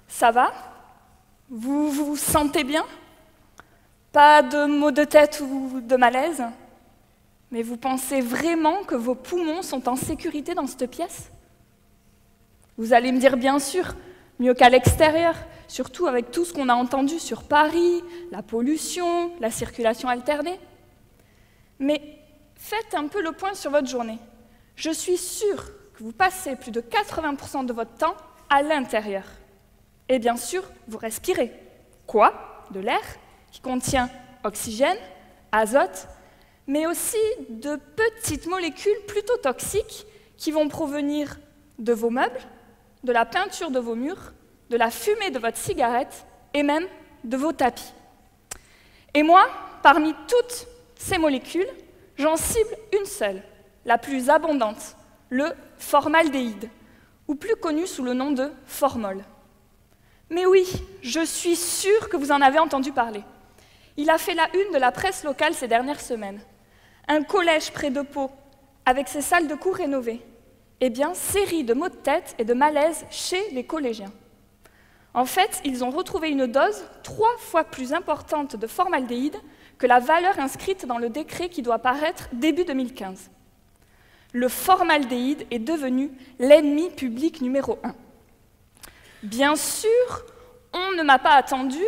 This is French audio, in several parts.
Ça va? Vous vous sentez bien? Pas de maux de tête ou de malaise? Mais vous pensez vraiment que vos poumons sont en sécurité dans cette pièce? Vous allez me dire bien sûr, mieux qu'à l'extérieur, surtout avec tout ce qu'on a entendu sur Paris, la pollution, la circulation alternée. Mais faites un peu le point sur votre journée. Je suis sûre que vous passez plus de 80% de votre temps à l'intérieur. Et bien sûr, vous respirez. Quoi? De l'air qui contient oxygène, azote, mais aussi de petites molécules plutôt toxiques qui vont provenir de vos meubles, de la peinture de vos murs, de la fumée de votre cigarette et même de vos tapis. Et moi, parmi toutes ces molécules, j'en cible une seule, la plus abondante, le formaldéhyde, ou plus connu sous le nom de formol. Mais oui, je suis sûre que vous en avez entendu parler. Il a fait la une de la presse locale ces dernières semaines. Un collège près de Pau, avec ses salles de cours rénovées. Eh bien, série de maux de tête et de malaise chez les collégiens. En fait, ils ont retrouvé une dose 3 fois plus importante de formaldéhyde que la valeur inscrite dans le décret qui doit paraître début 2015. Le formaldéhyde est devenu l'ennemi public numéro 1. Bien sûr, on ne m'a pas attendu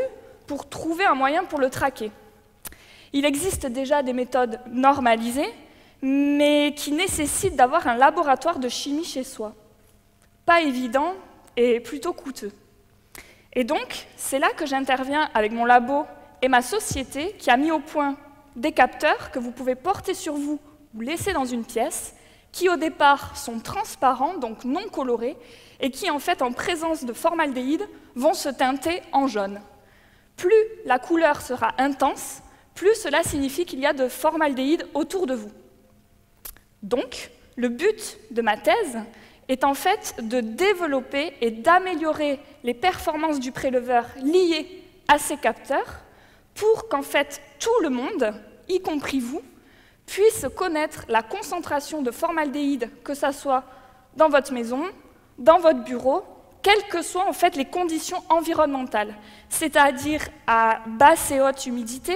pour trouver un moyen pour le traquer. Il existe déjà des méthodes normalisées, mais qui nécessitent d'avoir un laboratoire de chimie chez soi. Pas évident et plutôt coûteux. Et donc, c'est là que j'interviens avec mon labo et ma société qui a mis au point des capteurs que vous pouvez porter sur vous ou laisser dans une pièce, qui au départ sont transparents, donc non colorés, et qui en fait, en présence de formaldéhyde, vont se teinter en jaune. Plus la couleur sera intense, plus cela signifie qu'il y a de formaldéhyde autour de vous. Donc, le but de ma thèse est en fait de développer et d'améliorer les performances du préleveur liées à ces capteurs pour qu'en fait tout le monde, y compris vous, puisse connaître la concentration de formaldéhyde, que ce soit dans votre maison, dans votre bureau, quelles que soient en fait les conditions environnementales, c'est-à-dire à basse et haute humidité,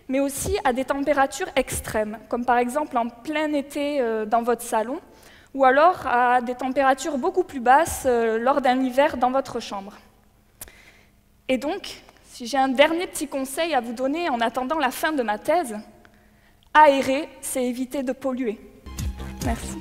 mais aussi à des températures extrêmes, comme par exemple en plein été dans votre salon, ou alors à des températures beaucoup plus basses lors d'un hiver dans votre chambre. Et donc, si j'ai un dernier petit conseil à vous donner en attendant la fin de ma thèse, aérer, c'est éviter de polluer. Merci.